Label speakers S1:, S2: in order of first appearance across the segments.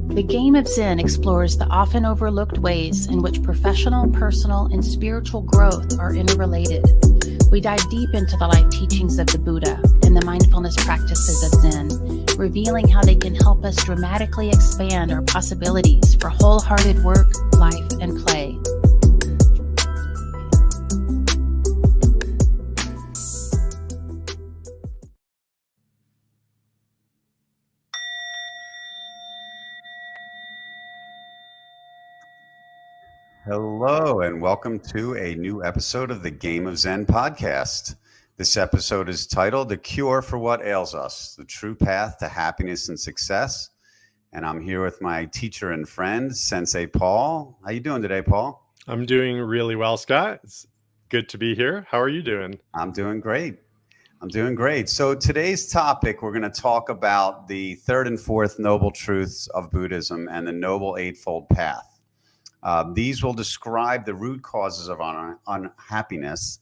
S1: The Game of Zen explores the often overlooked ways in which professional, personal, and spiritual growth are interrelated. We dive deep into the life teachings of the Buddha and the mindfulness practices of Zen, revealing how they can help us dramatically expand our possibilities for wholehearted work, life, and play.
S2: Hello, and welcome to a new episode of the Game of Zen podcast. This episode is titled The Cure for What Ails Us, the True Path to Happiness and Success. And I'm here with my teacher and friend, Sensei Paul. How you doing today, Paul?
S3: I'm doing really well, Scott. It's good to be here. How are you doing?
S2: I'm doing great. So today's topic, we're going to talk about the third and fourth noble truths of Buddhism and the Noble Eightfold Path. These will describe the root causes of unhappiness.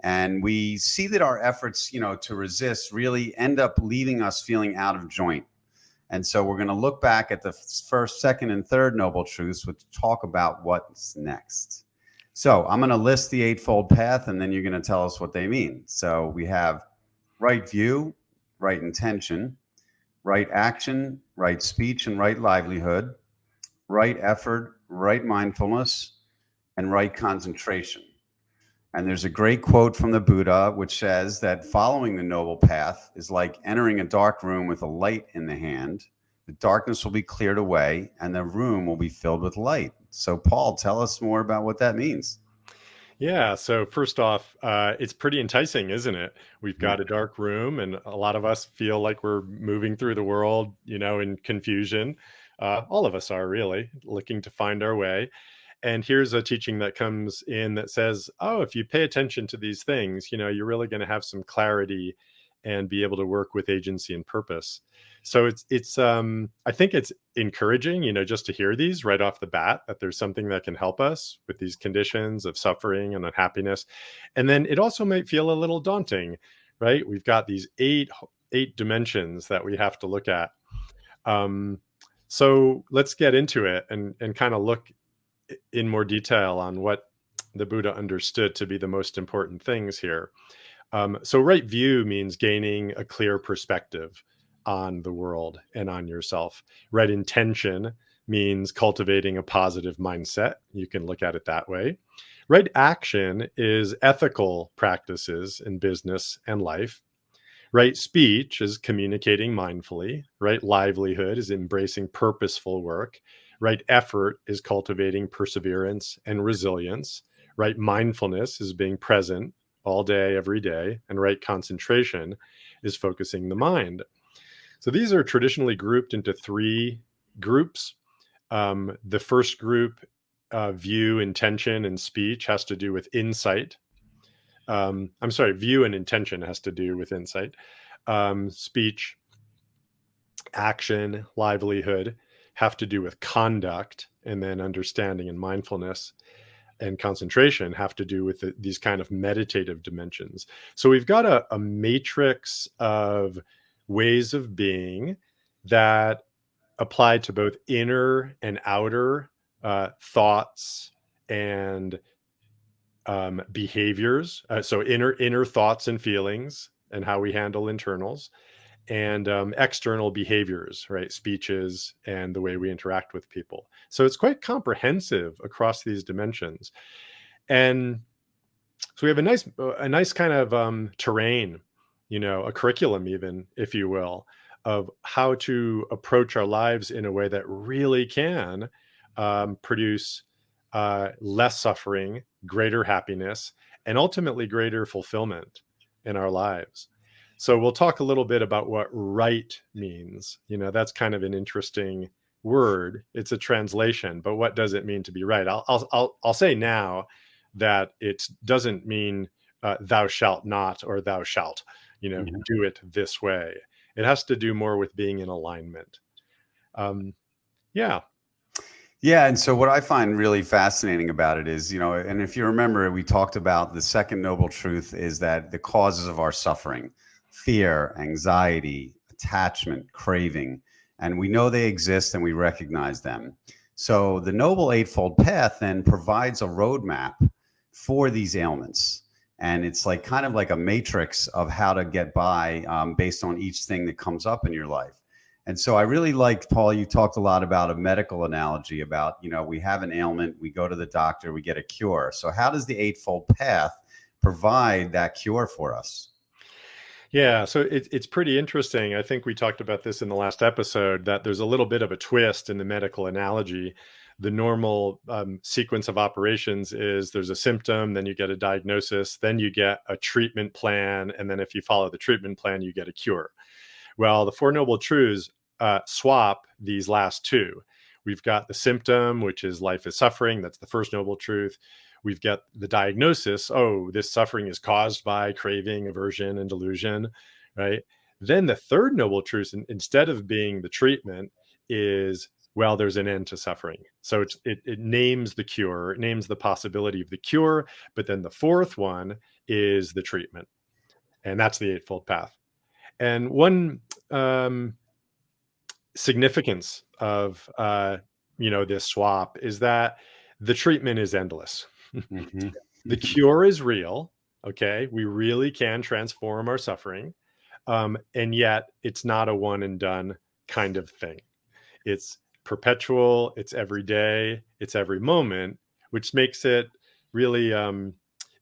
S2: And we see that our efforts, to resist really end up leaving us feeling out of joint. And so we're going to look back at the first, second, and third noble truths, which talk about what's next. So I'm going to list the Eightfold Path, and then you're going to tell us what they mean. So we have right view, right intention, right action, right speech, and right livelihood, right effort, right mindfulness, and right concentration. And there's a great quote from the Buddha, which says that following the noble path is like entering a dark room with a light in the hand. The darkness will be cleared away and the room will be filled with light. So Paul, tell us more about what that means.
S3: Yeah. So first off, it's pretty enticing, isn't it? We've got a dark room and a lot of us feel like we're moving through the world, in confusion. All of us are really looking to find our way. And here's a teaching that comes in that says, if you pay attention to these things, you're really going to have some clarity and be able to work with agency and purpose. So it's I think it's encouraging, just to hear these right off the bat, that there's something that can help us with these conditions of suffering and unhappiness. And then it also might feel a little daunting, right? We've got these eight dimensions that we have to look at. So let's get into it and kind of look in more detail on what the Buddha understood to be the most important things here. So right view means gaining a clear perspective on the world and on yourself. Right intention means cultivating a positive mindset. You can look at it that way. Right action is ethical practices in business and life. Right speech is communicating mindfully. Right livelihood is embracing purposeful work. Right effort is cultivating perseverance and resilience. Right mindfulness is being present all day, every day. And right concentration is focusing the mind. So these are traditionally grouped into three groups. The first group, view, intention, and speech, has to do with insight. View and intention has to do with insight. Speech, action, livelihood have to do with conduct, and then understanding and mindfulness and concentration have to do with these kind of meditative dimensions. So we've got a matrix of ways of being that apply to both inner and outer thoughts and behaviors. So inner thoughts and feelings and how we handle internals, and external behaviors, right? Speeches and the way we interact with people. So it's quite comprehensive across these dimensions. And so we have a nice kind of terrain, a curriculum even, if you will, of how to approach our lives in a way that really can produce less suffering, greater happiness, and ultimately greater fulfillment in our lives. So we'll talk a little bit about what right means. That's kind of an interesting word. It's a translation, but what does it mean to be right? I'll say now that it doesn't mean thou shalt not or thou shalt, do it this way. It has to do more with being in alignment.
S2: Yeah. And so what I find really fascinating about it is, and if you remember, we talked about the second noble truth is that the causes of our suffering, fear, anxiety, attachment, craving, and we know they exist and we recognize them. So the Noble Eightfold Path then provides a roadmap for these ailments. And it's like kind of like a matrix of how to get by based on each thing that comes up in your life. And so I really liked, Paul, you talked a lot about a medical analogy about, we have an ailment, we go to the doctor, we get a cure. So how does the Eightfold Path provide that cure for us?
S3: Yeah, so it's pretty interesting. I think we talked about this in the last episode, that there's a little bit of a twist in the medical analogy. The normal sequence of operations is there's a symptom, then you get a diagnosis, then you get a treatment plan, and then if you follow the treatment plan, you get a cure. Well, the Four Noble Truths swap these last two. We've got the symptom, which is life is suffering. That's the first noble truth. We've got the diagnosis. Oh, this suffering is caused by craving, aversion, and delusion, right? Then the third noble truth, instead of being the treatment, is, well, there's an end to suffering. So it names the cure, it names the possibility of the cure. But then the fourth one is the treatment. And that's the Eightfold Path. And one significance of this swap is that the treatment is endless.
S2: Mm-hmm.
S3: The cure is real. Okay, we really can transform our suffering, and yet it's not a one and done kind of thing. It's perpetual. It's every day. It's every moment, which makes it really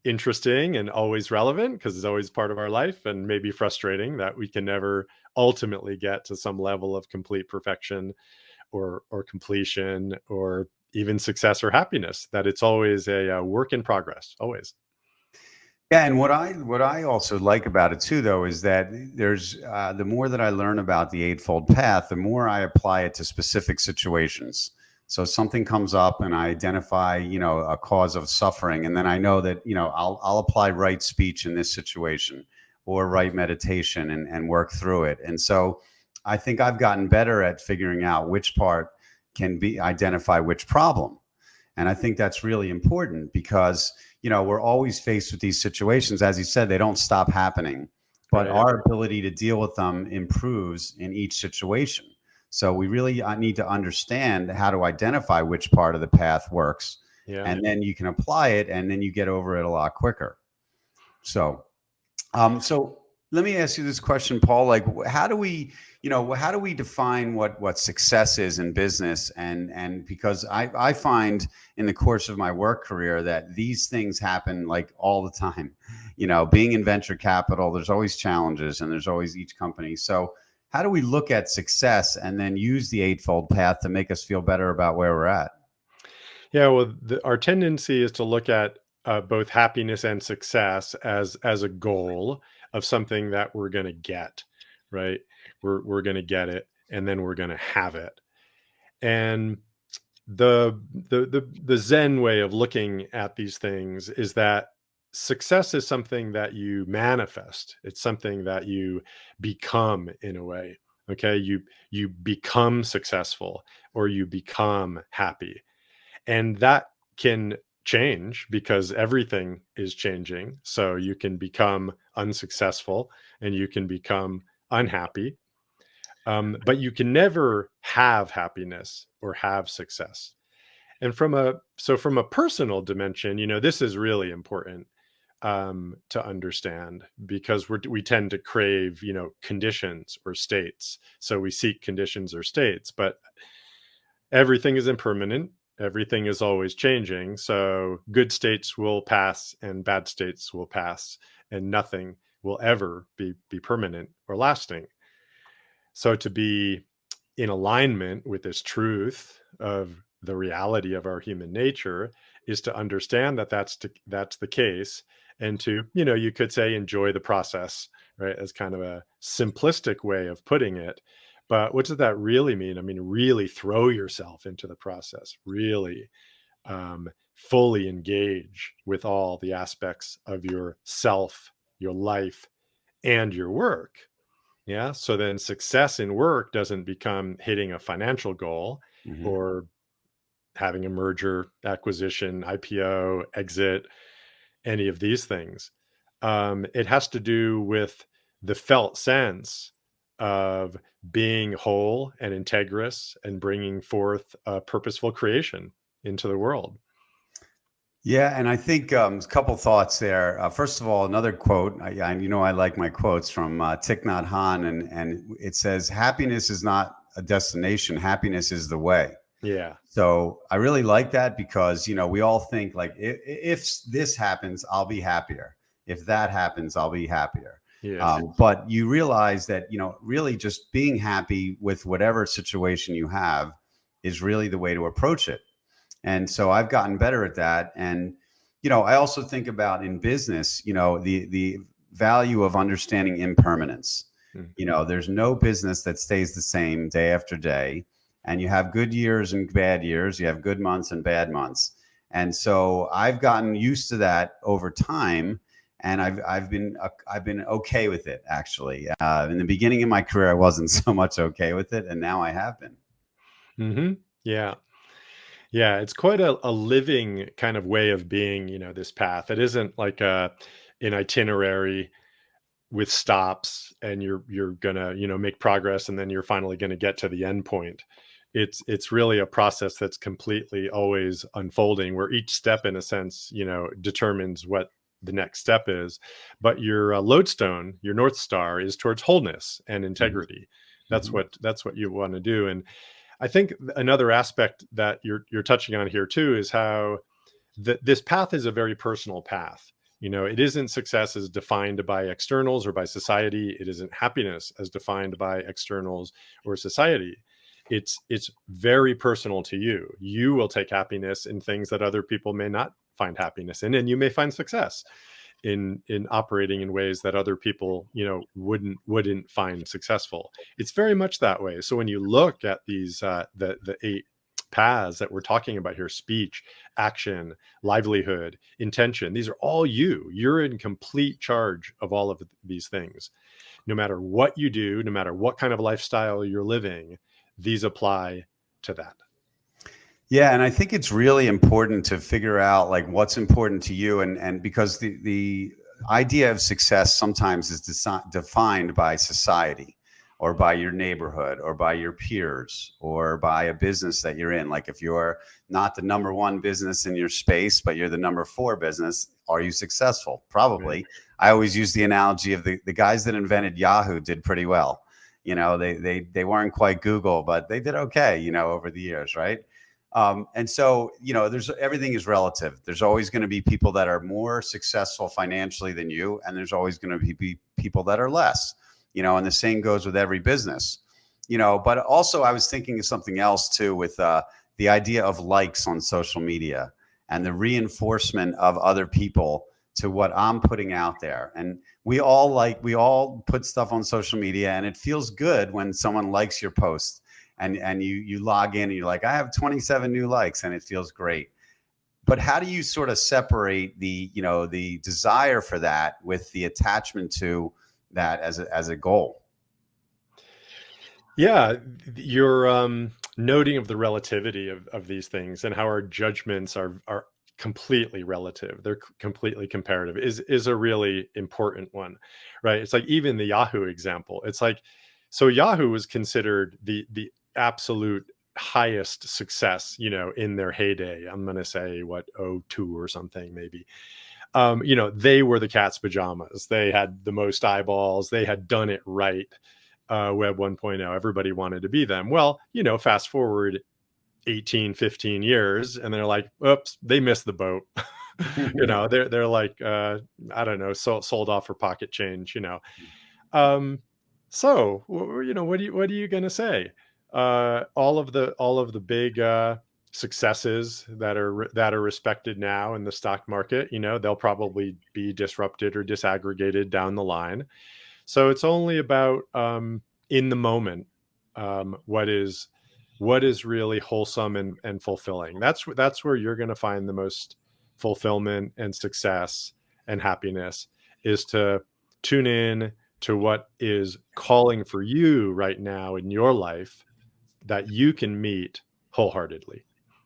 S3: interesting and always relevant, because it's always part of our life, and maybe frustrating that we can never ultimately get to some level of complete perfection or completion or even success or happiness, that it's always a work in progress, always.
S2: Yeah, and what I also like about it too, though, is that there's the more that I learn about the Eightfold Path, the more I apply it to specific situations. So something comes up, and I identify, a cause of suffering, and then I know that, I'll apply right speech in this situation, or right meditation, and work through it. And so I think I've gotten better at figuring out which part can be identify which problem. And I think that's really important because, we're always faced with these situations. As you said, they don't stop happening, but
S3: Right.
S2: our ability to deal with them improves in each situation. So we really need to understand how to identify which part of the path works.
S3: Yeah.
S2: And then you can apply it, and then you get over it a lot quicker. So, so let me ask you this question, Paul. Like, how do we define what success is in business? And because I find in the course of my work career that these things happen like all the time. Being in venture capital, there's always challenges, and there's always each company. So how do we look at success and then use the Eightfold Path to make us feel better about where we're at?
S3: Yeah, well, our tendency is to look at both happiness and success as a goal of something that we're going to get, right? We're going to get it, and then we're going to have it. And the Zen way of looking at these things is that success is something that you manifest. It's something that you become, in a way. Okay, you become successful, or you become happy, and that can change because everything is changing. So you can become unsuccessful, and you can become unhappy, but you can never have happiness or have success. And from a personal dimension, this is really important to understand, because we tend to crave, conditions or states. So we seek conditions or states, but everything is impermanent. Everything is always changing. So good states will pass and bad states will pass, and nothing will ever be permanent or lasting. So to be in alignment with this truth of the reality of our human nature is to understand that that's the case, and to, you could say, enjoy the process, right? As kind of a simplistic way of putting it. But what does that really mean? I mean, really throw yourself into the process, really fully engage with all the aspects of your self, your life, and your work. Yeah. So then success in work doesn't become hitting a financial goal,
S2: Mm-hmm.
S3: or having a merger, acquisition, IPO, exit, any of these things. It has to do with the felt sense of being whole and integrous and bringing forth a purposeful creation into the world.
S2: Yeah, and I think a couple thoughts there. First of all, another quote. I like my quotes from Thich Nhat Hanh, and it says, "Happiness is not a destination. Happiness is the way."
S3: Yeah.
S2: So I really like that because we all think like if this happens, I'll be happier. If that happens, I'll be happier.
S3: Yes.
S2: But you realize that really just being happy with whatever situation you have is really the way to approach it. And so I've gotten better at that. And, I also think about in business, the value of understanding impermanence. There's no business that stays the same day after day. And you have good years and bad years. You have good months and bad months. And so I've gotten used to that over time. And I've been okay with it, actually. In the beginning of my career, I wasn't so much okay with it. And now I have been.
S3: Mm-hmm. Yeah. Yeah, it's quite a living kind of way of being, this path. It isn't like an itinerary with stops and you're gonna, make progress and then you're finally gonna get to the end point. It's really a process that's completely always unfolding, where each step, in a sense, determines what the next step is. But your lodestone, your North Star, is towards wholeness and integrity. That's what you want to do. And I think another aspect that you're touching on here too is how this path is a very personal path. It isn't success as defined by externals or by society. It isn't happiness as defined by externals or society. It's very personal to you. You will take happiness in things that other people may not find happiness in, and you may find success in operating in ways that other people, wouldn't find successful. It's very much that way. So when you look at these, the 8 paths that we're talking about here, speech, action, livelihood, intention, these are all you. You're in complete charge of all of these things. No matter what you do, no matter what kind of lifestyle you're living, these apply to that.
S2: Yeah, and I think it's really important to figure out like what's important to you, and because the idea of success sometimes is defined by society or by your neighborhood or by your peers or by a business that you're in. Like if you're not the number 1 business in your space, but you're the number 4 business, are you successful? Probably. Right. I always use the analogy of the guys that invented Yahoo did pretty well. They weren't quite Google, but they did okay, over the years, right? And so, everything is relative. There's always going to be people that are more successful financially than you, and there's always going to be people that are less, and the same goes with every business, but also I was thinking of something else too, with the idea of likes on social media and the reinforcement of other people to what I'm putting out there. And we all put stuff on social media, and it feels good when someone likes your post. And you log in and you're like, I have 27 new likes, and it feels great. But how do you sort of separate the desire for that with the attachment to that as a goal?
S3: Yeah, you're noting of the relativity of these things and how our judgments are completely relative. They're completely comparative is a really important one, right? It's like even the Yahoo example. It's like, so Yahoo was considered the absolute highest success, in their heyday. I'm going to say 02 or something, maybe. They were the cat's pajamas. They had the most eyeballs. They had done it right. Web 1.0, everybody wanted to be them. Well, fast forward 18, 15 years, and they're like, oops, they missed the boat. They're like, I don't know, sold off for pocket change, So, what are you going to say? All of the big successes that are respected now in the stock market, they'll probably be disrupted or disaggregated down the line. So it's only about in the moment what is really wholesome and fulfilling. That's where you're going to find the most fulfillment and success and happiness, is to tune in to what is calling for you right now in your life that you can meet wholeheartedly.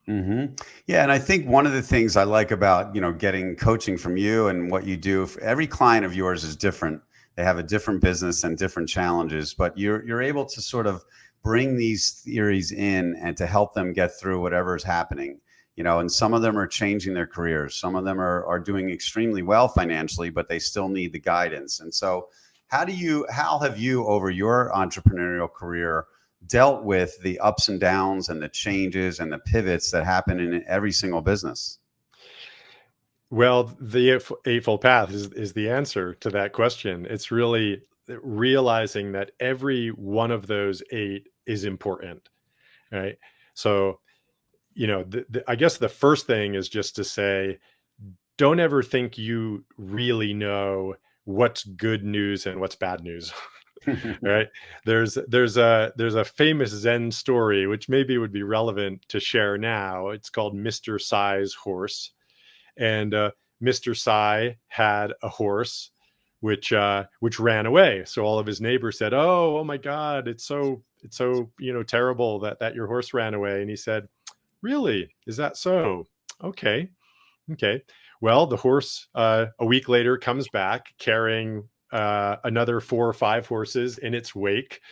S2: Mm-hmm. Yeah. And I think one of the things I like about, getting coaching from you and what you do, every client of yours is different. They have a different business and different challenges, but you're able to sort of bring these theories in and to help them get through whatever is happening. And some of them are changing their careers. Some of them are doing extremely well financially, but they still need the guidance. And so how have you over your entrepreneurial career dealt with the ups and downs and the changes and the pivots that happen in every single business?
S3: Well, the Eightfold Path is the answer to that question. It's really realizing that every one of those 8 is important, right? So, I guess the first thing is just to say, don't ever think you really know what's good news and what's bad news. Right? There's a famous Zen story which maybe would be relevant to share now. It's called Mr. Sai's horse. And Mr. Sai had a horse which ran away. So all of his neighbors said, "Oh my God, it's so terrible that your horse ran away." And he said, "Really? Is that so? Okay, okay." Well, the horse a week later comes back carrying another 4 or 5 horses in its wake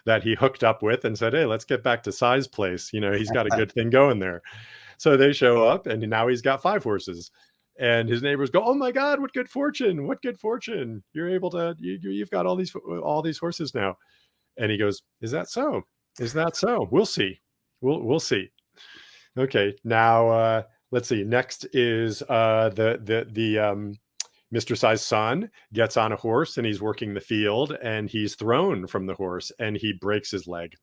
S3: that he hooked up with, and said, "Hey, let's get back to Sai's place. He's got a good thing going there." So they show up, and now he's got 5 horses. And his neighbors go, "Oh my God, what good fortune! What good fortune! You're able to, you've got all these horses now." And he goes, "Is that so? Is that so? We'll see. We'll see." Okay, now let's see. Next is the Mr. Sai's son gets on a horse, and he's working the field, and he's thrown from the horse, and he breaks his leg.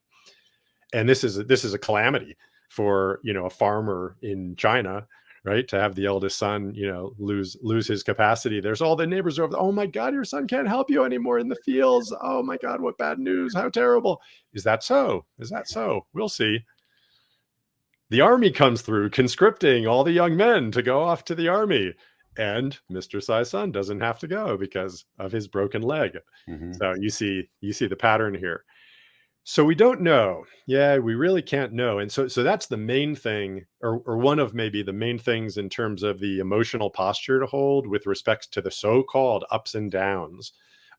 S3: And this is a calamity for a farmer in China, right? To have the eldest son, lose his capacity. There's all the neighbors over. "Oh my God, your son can't help you anymore in the fields. Oh my God, what bad news! How terrible! Is that so? Is that so? We'll see." The army comes through, conscripting all the young men to go off to the army, and Mr. Sai's son doesn't have to go because of his broken leg.
S2: Mm-hmm.
S3: So you see the pattern here. So we don't know. Yeah, we really can't know. And so that's the main thing, or one of maybe the main things in terms of the emotional posture to hold with respect to the so-called ups and downs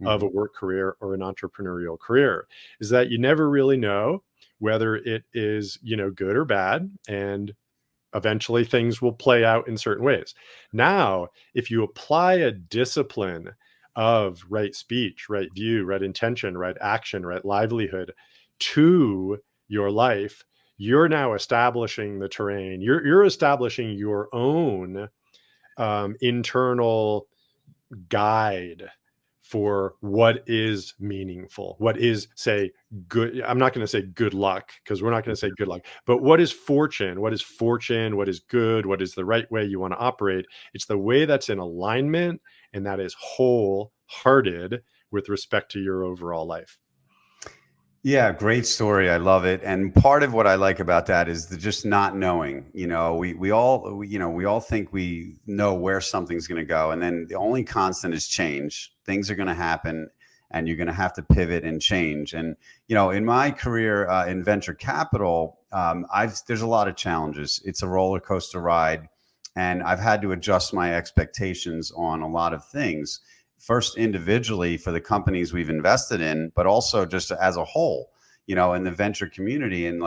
S3: of a work career or an entrepreneurial career, is that you never really know whether it is, good or bad. And eventually things will play out in certain ways. Now, if you apply a discipline of right speech, right view, right intention, right action, right livelihood to your life, you're now establishing the terrain. You're establishing your own internal guide for what is meaningful, what is, say, good. I'm not going to say good luck, because we're not going to say good luck, but what is fortune? What is fortune? What is good? What is the right way you want to operate? It's the way that's in alignment and that is wholehearted with respect to your overall life.
S2: Yeah, great story. I love it. And part of what I like about that is the just not knowing. We all think we know where something's going to go, and then the only constant is change. Things are going to happen, and you're going to have to pivot and change. And in my career in venture capital, there's a lot of challenges. It's a roller coaster ride, and I've had to adjust my expectations on a lot of things. First individually for the companies we've invested in, but also just as a whole, in the venture community. And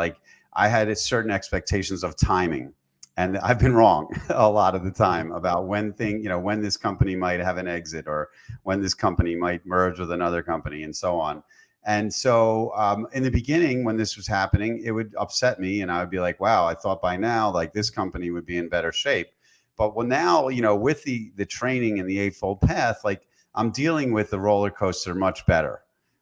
S2: I had certain expectations of timing, and I've been wrong a lot of the time about when this company might have an exit, or when this company might merge with another company, and so on. And so in the beginning, when this was happening, it would upset me, and I would be like, wow, I thought by now, this company would be in better shape. But now, with the training and the Eightfold Path, I'm dealing with the roller coaster much better.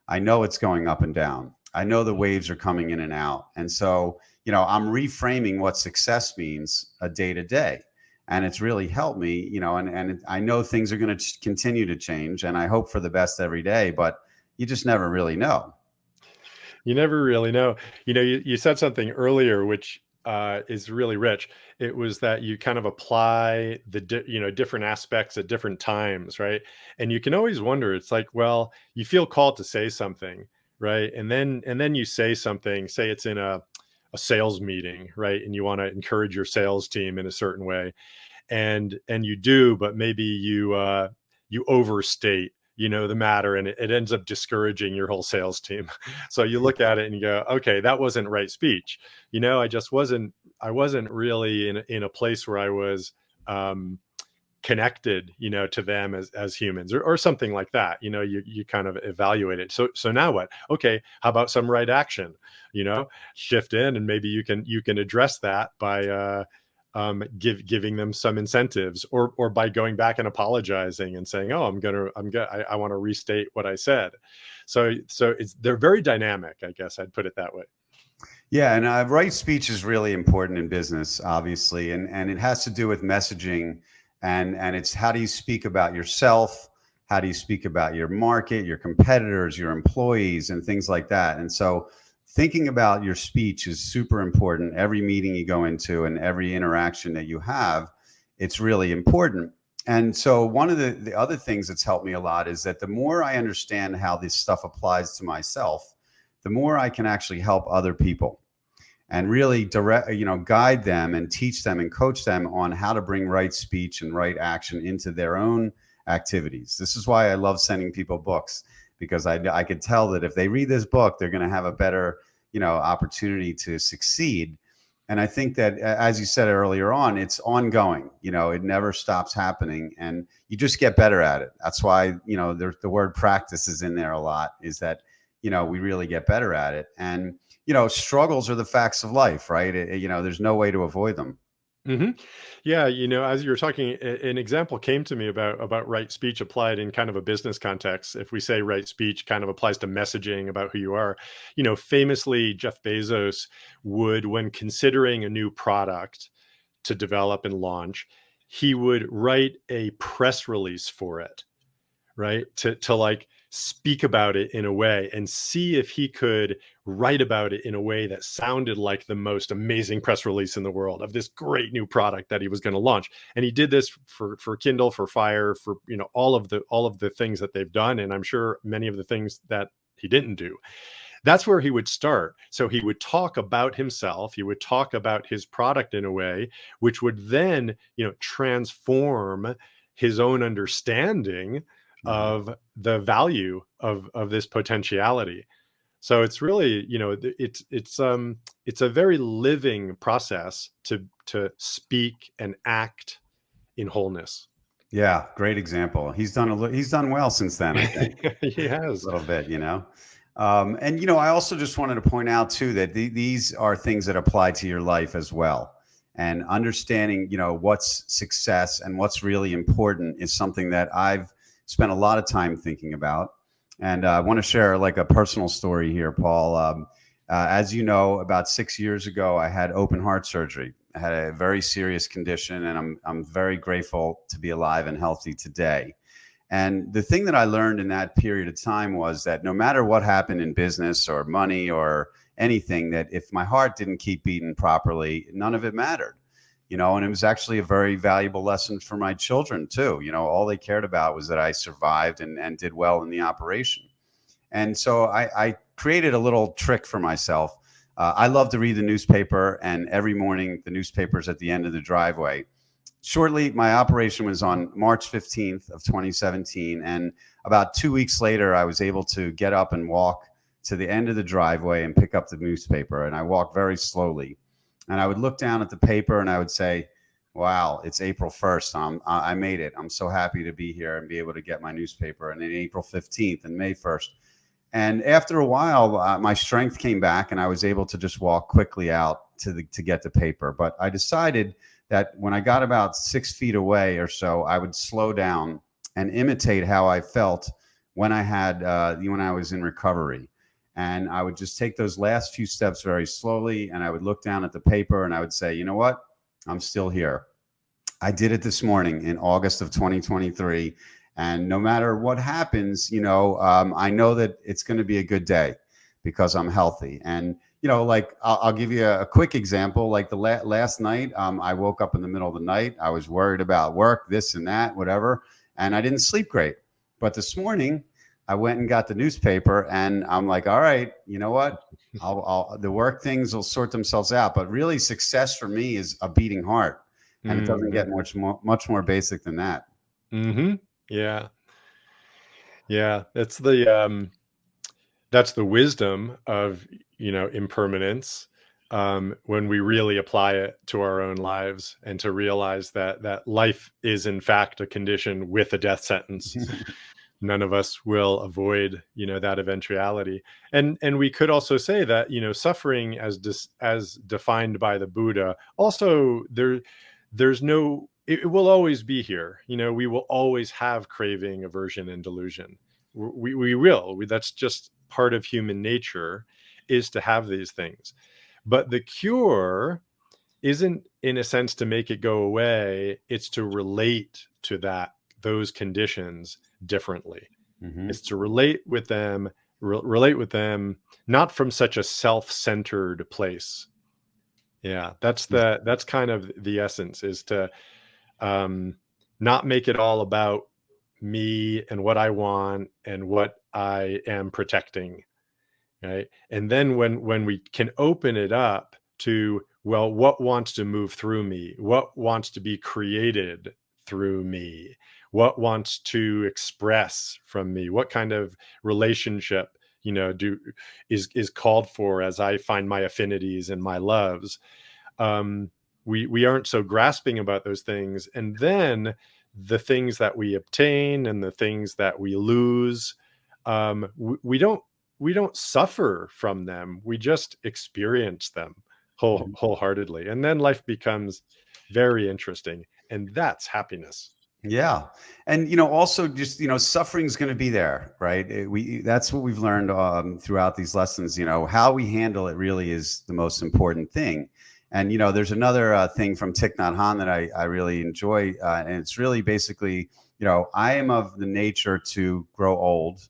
S2: I know it's going up and down. I know the waves are coming in and out. And so, I'm reframing what success means a day to day. And it's really helped me, and I know things are going to continue to change, and I hope for the best every day, but you just never really know.
S3: You never really know. You said something earlier, which is really rich. It was that you kind of apply the different aspects at different times, right? And you can always wonder. It's like, well, you feel called to say something, right? And then you say something. Say it's in a sales meeting, right? And you want to encourage your sales team in a certain way, and you do, but maybe you overstate the matter, and it ends up discouraging your whole sales team. So you look at it and you go, okay, that wasn't right speech. I wasn't really in a place where I was connected, to them as humans, or something like that. You kind of evaluate it. So now what? Okay, how about some right action? Shift in, and maybe you can address that by giving them some incentives, or by going back and apologizing and saying, oh, I want to restate what I said. So they're very dynamic, I guess I'd put it that way.
S2: Yeah, and right speech is really important in business, obviously, and it has to do with messaging, and it's how do you speak about yourself, how do you speak about your market, your competitors, your employees, and things like that. And so thinking about your speech is super important. Every meeting you go into and every interaction that you have, it's really important. And so one of the other things that's helped me a lot is that the more I understand how this stuff applies to myself, the more I can actually help other people and really guide them and teach them and coach them on how to bring right speech and right action into their own activities. This is why I love sending people books, because I could tell that if they read this book, they're going to have a better, opportunity to succeed. And I think that, as you said earlier on, it's ongoing. It never stops happening, and you just get better at it. That's why, the word practice is in there a lot, is that, we really get better at it. And, struggles are the facts of life, right? There's no way to avoid them.
S3: Mm-hmm. Yeah, as you were talking, an example came to me about right speech applied in kind of a business context. If we say right speech kind of applies to messaging about who you are, famously Jeff Bezos would, when considering a new product to develop and launch, he would write a press release for it, right? To like speak about it in a way and see if he could write about it in a way that sounded like the most amazing press release in the world of this great new product that he was going to launch. And he did this for Kindle, for Fire, for all of the things that they've done, and I'm sure many of the things that he didn't do. That's where he would start. So he would talk about himself, he would talk about his product in a way which would then transform his own understanding of the value of this potentiality. So it's really, it's a very living process to speak and act in wholeness.
S2: Yeah, great example. He's done well since then, I think.
S3: He has
S2: a little bit, and I also just wanted to point out too that these are things that apply to your life as well. And understanding, what's success and what's really important is something that I've spent a lot of time thinking about. And I want to share like a personal story here, Paul. As you know, about 6 years ago, I had open heart surgery. I had a very serious condition, and I'm very grateful to be alive and healthy today. And the thing that I learned in that period of time was that no matter what happened in business or money or anything, that if my heart didn't keep beating properly, none of it mattered. And it was actually a very valuable lesson for my children too. All they cared about was that I survived and did well in the operation. And so I created a little trick for myself. I love to read the newspaper, and every morning the newspaper's at the end of the driveway. Shortly, my operation was on March 15th of 2017. And about 2 weeks later, I was able to get up and walk to the end of the driveway and pick up the newspaper. And I walked very slowly. And I would look down at the paper and I would say, wow, it's April 1st. I made it. I'm so happy to be here and be able to get my newspaper. And then April 15th and May 1st. And after a while, my strength came back and I was able to just walk quickly out to get the paper. But I decided that when I got about 6 feet away or so, I would slow down and imitate how I felt when I was in recovery. And I would just take those last few steps very slowly, and I would look down at the paper and I would say, you know what? I'm still here. I did it this morning in August of 2023. And no matter what happens, I know that it's going to be a good day because I'm healthy. And, like I'll give you a quick example. Like the last night, I woke up in the middle of the night. I was worried about work, this and that, whatever. And I didn't sleep great. But this morning, I went and got the newspaper, and I'm like, all right, you know what? The work things will sort themselves out. But really, success for me is a beating heart, and it doesn't get much more basic than that.
S3: Mm-hmm. Yeah. Yeah, that's the wisdom of, impermanence, when we really apply it to our own lives, and to realize that life is in fact a condition with a death sentence. None of us will avoid, that eventuality. And we could also say that, suffering as defined by the Buddha, also there's no, it will always be here. We will always have craving, aversion, and delusion. That's just part of human nature, is to have these things. But the cure isn't, in a sense, to make it go away. It's to relate to those conditions differently.
S2: Hmm.
S3: It's to relate with them, not from such a self-centered place. Yeah, that's kind of the essence, is to um, not make it all about me and what I want and what I am protecting, right? And then when we can open it up to, well, what wants to move through me? What wants to be created through me? What wants to express from me? What kind of relationship, is called for as I find my affinities and my loves? um, we aren't so grasping about those things, and then the things that we obtain and the things that we lose, we don't suffer from them. We just experience them wholeheartedly, and then life becomes very interesting, and that's happiness.
S2: Yeah. And, also just, suffering's going to be there, right? That's what we've learned throughout these lessons. How we handle it really is the most important thing. And, there's another thing from Thich Nhat Hanh that I really enjoy. And it's really basically, I am of the nature to grow old.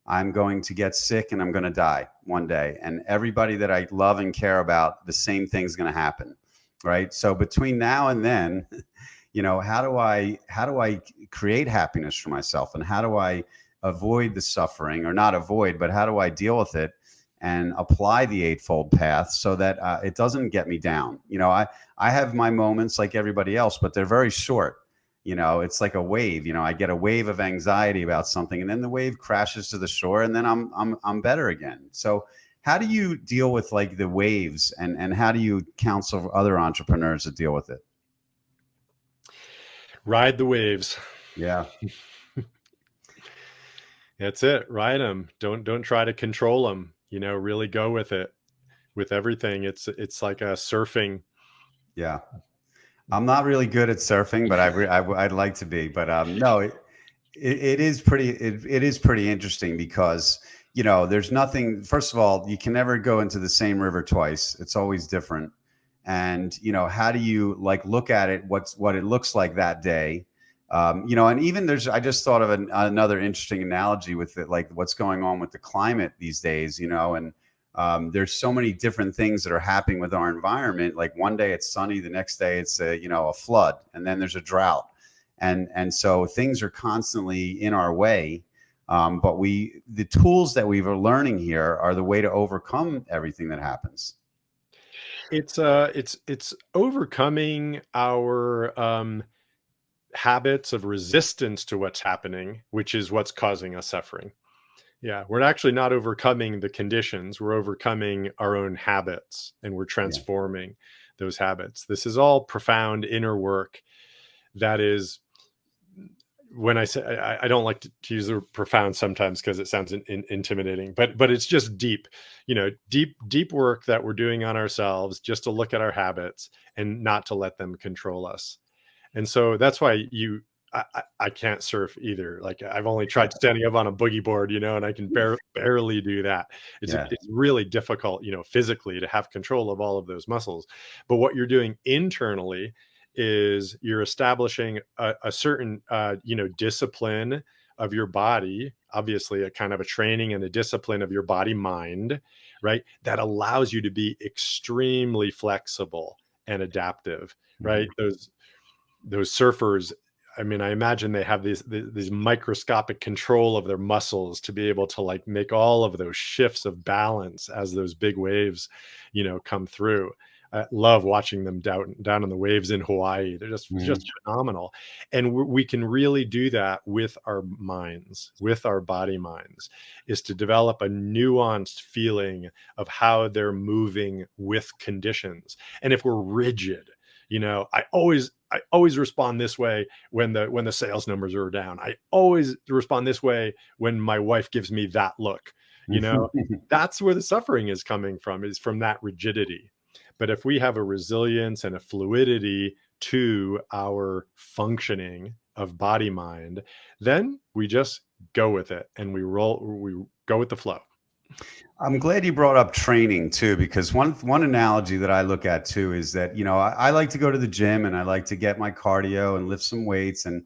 S2: I'm going to get sick and I'm going to die one day. And everybody that I love and care about, the same thing's going to happen. Right. So between now and then, how do I create happiness for myself, and how do I avoid the suffering, or not avoid, but how do I deal with it and apply the Eightfold Path so that it doesn't get me down? I have my moments like everybody else, but they're very short. It's like a wave. I get a wave of anxiety about something, and then the wave crashes to the shore, and then I'm better again. So how do you deal with like the waves, and how do you counsel other entrepreneurs to deal with it?
S3: Ride the waves.
S2: Yeah.
S3: That's it. Ride them. Don't try to control them. Really go with it, with everything. It's like a surfing.
S2: Yeah. I'm not really good at surfing, but I'd like to be. But no, it is pretty interesting because, there's nothing. First of all, you can never go into the same river twice. It's always different. And, how do you like look at it, what it looks like that day? And even I just thought of another interesting analogy with it, like what's going on with the climate these days, and there's so many different things that are happening with our environment. Like one day it's sunny, the next day it's a flood, and then there's a drought, and so things are constantly in our way. But the tools that we are learning here are the way to overcome everything that happens.
S3: It's overcoming our habits of resistance to what's happening, which is what's causing us suffering. Yeah, we're actually not overcoming the conditions. We're overcoming our own habits, and we're
S2: Yeah.
S3: transforming those habits. This is all profound inner work. That is, when I say, I don't like to use the word profound sometimes because it sounds intimidating, but it's just deep, deep work that we're doing on ourselves, just to look at our habits and not to let them control us. And so that's why I can't surf either. Like, I've only tried standing up on a boogie board, and I can barely do that.
S2: Yeah.
S3: It's really difficult, physically, to have control of all of those muscles. But what you're doing internally is you're establishing a certain, discipline of your body, obviously a kind of a training and a discipline of your body mind, right? That allows you to be extremely flexible and adaptive, right?
S2: Mhm.
S3: Those surfers, I mean, I imagine they have these microscopic control of their muscles to be able to like make all of those shifts of balance as those big waves, come through. I love watching them down on the waves in Hawaii. They're just
S2: Mhm.
S3: phenomenal. And we can really do that with our minds, with our body minds, is to develop a nuanced feeling of how they're moving with conditions. And if we're rigid, I always respond this way when the sales numbers are down. I always respond this way when my wife gives me that look. You know, that's where the suffering is coming from, is from that rigidity. But if we have a resilience and a fluidity to our functioning of body mind, then we just go with it and we go with the flow.
S2: I'm glad you brought up training too, because one analogy that I look at too is that, I like to go to the gym and I like to get my cardio and lift some weights and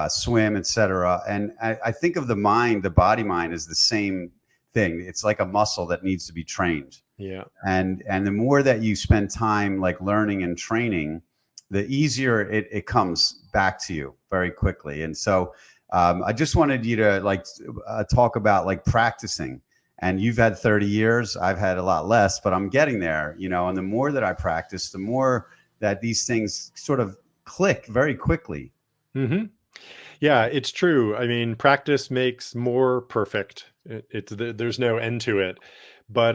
S2: swim, etc. And I think of the mind, the body mind, as the same thing. It's like a muscle that needs to be trained.
S3: Yeah.
S2: And the more that you spend time like learning and training, the easier it comes back to you very quickly. And so I just wanted you to talk about like practicing. And you've had 30 years, I've had a lot less, but I'm getting there, and the more that I practice, the more that these things sort of click very quickly.
S3: Mm-hmm. Yeah, it's true. I mean, practice makes more perfect. There's no end to it. But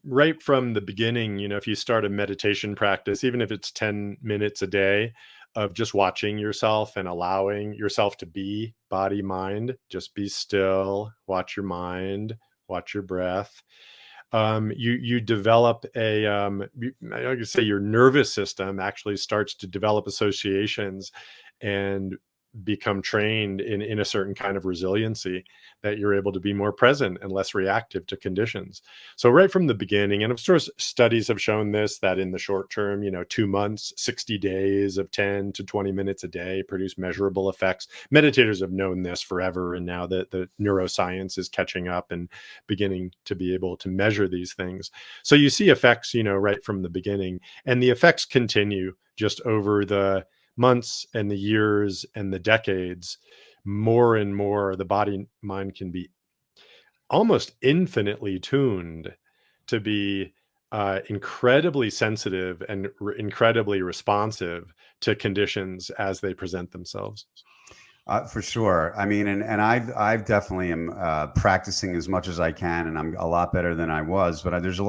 S3: right from the beginning, if you start a meditation practice, even if it's 10 minutes a day of just watching yourself and allowing yourself to be body, mind, just be still, watch your mind, watch your breath. You develop I could say your nervous system actually starts to develop associations and become trained in a certain kind of resiliency, that you're able to be more present and less reactive to conditions. So right from the beginning, and of course studies have shown this, that in the short term, 2 months, 60 days of 10 to 20 minutes a day produce measurable effects. Meditators have known this forever, and now that the neuroscience is catching up and beginning to be able to measure these things. So you see effects, right from the beginning, and the effects continue just over the months and the years and the decades. More and more, the body mind can be almost infinitely tuned to be incredibly sensitive and incredibly responsive to conditions as they present themselves.
S2: For sure. I mean, and I've definitely am practicing as much as I can, and I'm a lot better than I was. But there's a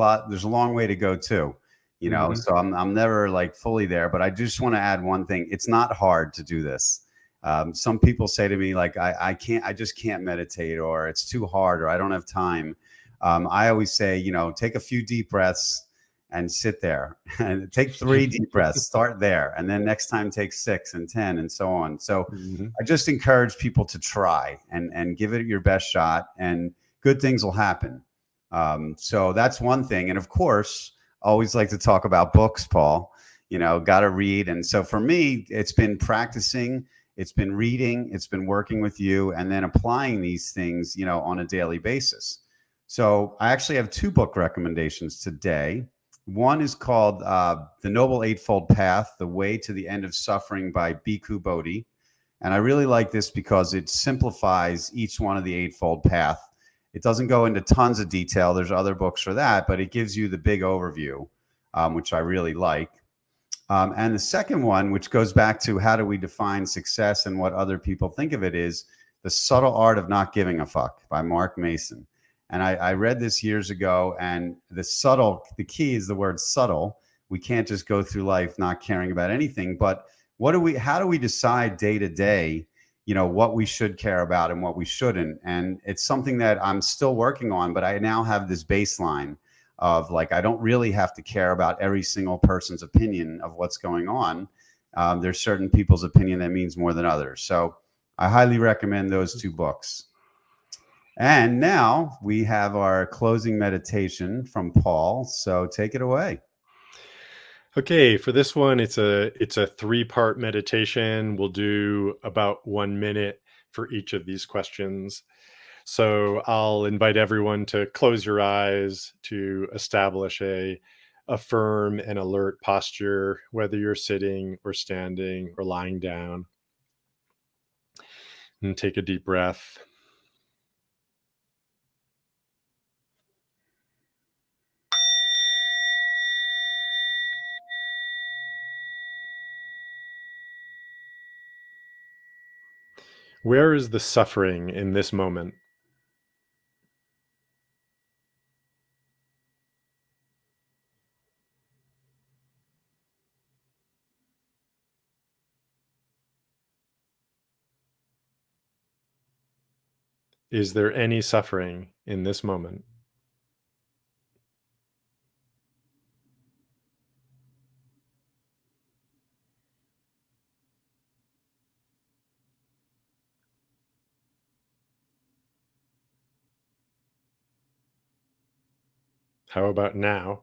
S2: long way to go too,
S3: Mhm.
S2: So I'm never like fully there. But I just want to add one thing: it's not hard to do this. Some people say to me like, I just can't meditate, or it's too hard, or I don't have time. I always say, take a few deep breaths and sit there and take 3 deep breaths, start there. And then next time take 6 and 10 and so on. So
S3: Mhm.
S2: I just encourage people to try and give it your best shot, and good things will happen. So that's one thing. And of course, I always like to talk about books, Paul, got to read. And so for me, it's been practicing, it's been reading, it's been working with you, and then applying these things, on a daily basis. So I actually have 2 book recommendations today. One is called The Noble Eightfold Path, The Way to the End of Suffering by Bhikkhu Bodhi. And I really like this because it simplifies each one of the Eightfold Path. It doesn't go into tons of detail. There's other books for that, but it gives you the big overview, which I really like. And the second one, which goes back to how do we define success and what other people think of it, is The Subtle Art of Not Giving a Fuck by Mark Mason. And I read this years ago, and the key is the word subtle. We can't just go through life not caring about anything, but how do we decide day to day, what we should care about and what we shouldn't? And it's something that I'm still working on, but I now have this baseline of like, I don't really have to care about every single person's opinion of what's going on. There's certain people's opinion that means more than others. So I highly recommend those 2 books. And now we have our closing meditation from Paul. So take it away.
S3: Okay, for this one, it's a 3-part meditation. We'll do about 1 minute for each of these questions. So I'll invite everyone to close your eyes, to establish a firm and alert posture, whether you're sitting or standing or lying down. And take a deep breath. Where is the suffering in this moment? Is there any suffering in this moment? How about now?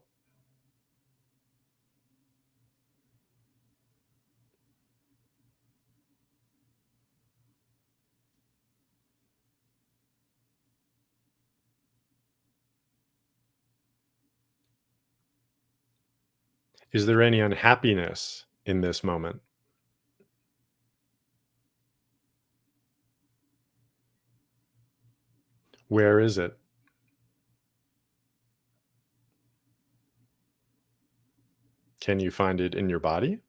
S3: Is there any unhappiness in this moment? Where is it? Can you find it in your body?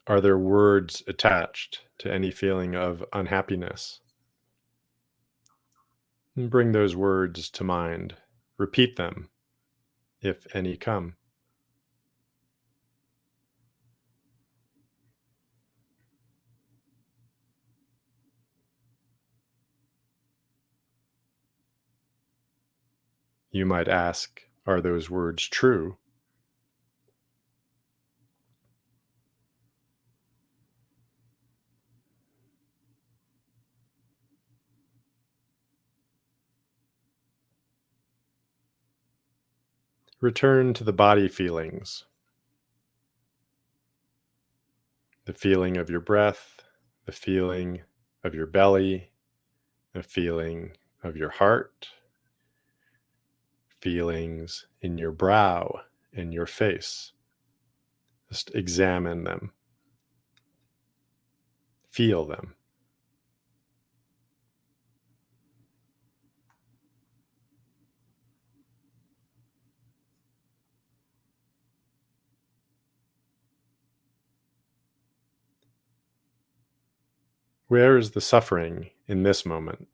S3: Are there words attached to any feeling of unhappiness? And bring those words to mind. Repeat them, if any come. You might ask, are those words true? Return to the body feelings, the feeling of your breath, the feeling of your belly, the feeling of your heart, feelings in your brow and your face. Just examine them, feel them. Where is the suffering in this moment?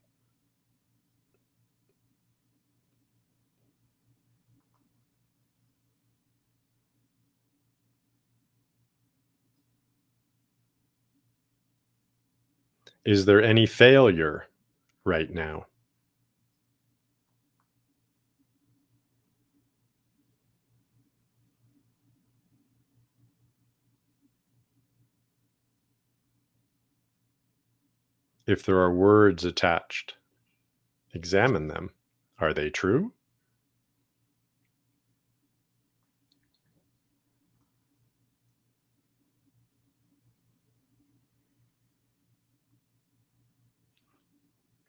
S3: Is there any failure right now? If there are words attached, examine them. Are they true?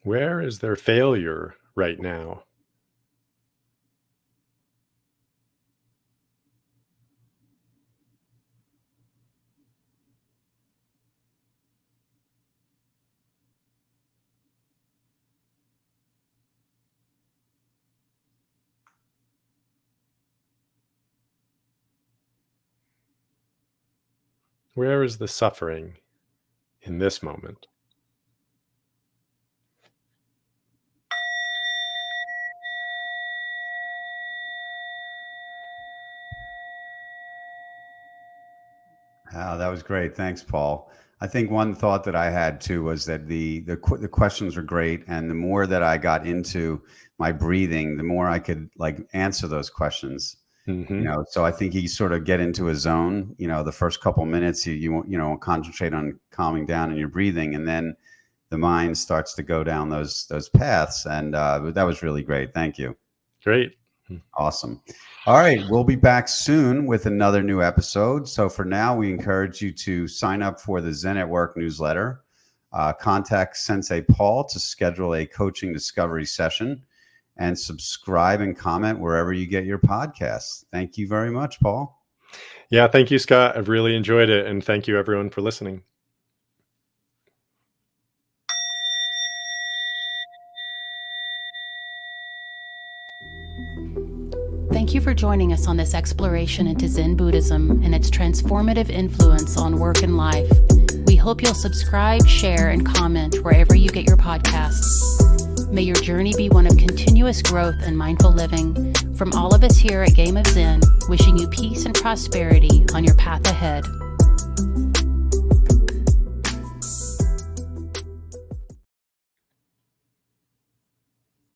S3: Where is there failure right now? Where is the suffering in this moment?
S2: Oh, that was great. Thanks, Paul. I think one thought that I had too was that the questions were great, and the more that I got into my breathing, the more I could like answer those questions.
S3: Mm-hmm.
S2: So I think you sort of get into a zone. The first couple minutes you concentrate on calming down in your breathing, and then the mind starts to go down those paths. And that was really great. Thank you.
S3: Great.
S2: Awesome. All right. We'll be back soon with another new episode. So for now, we encourage you to sign up for the Zen at Work newsletter. Contact Sensei Paul to schedule a coaching discovery session, and subscribe and comment wherever you get your podcasts. Thank you very much, Paul.
S3: Yeah, thank you, Scott. I've really enjoyed it. And thank you, everyone, for listening.
S1: Thank you for joining us on this exploration into Zen Buddhism and its transformative influence on work and life. We hope you'll subscribe, share, and comment wherever you get your podcasts. May your journey be one of continuous growth and mindful living. From all of us here at Game of Zen, wishing you peace and prosperity on your path ahead.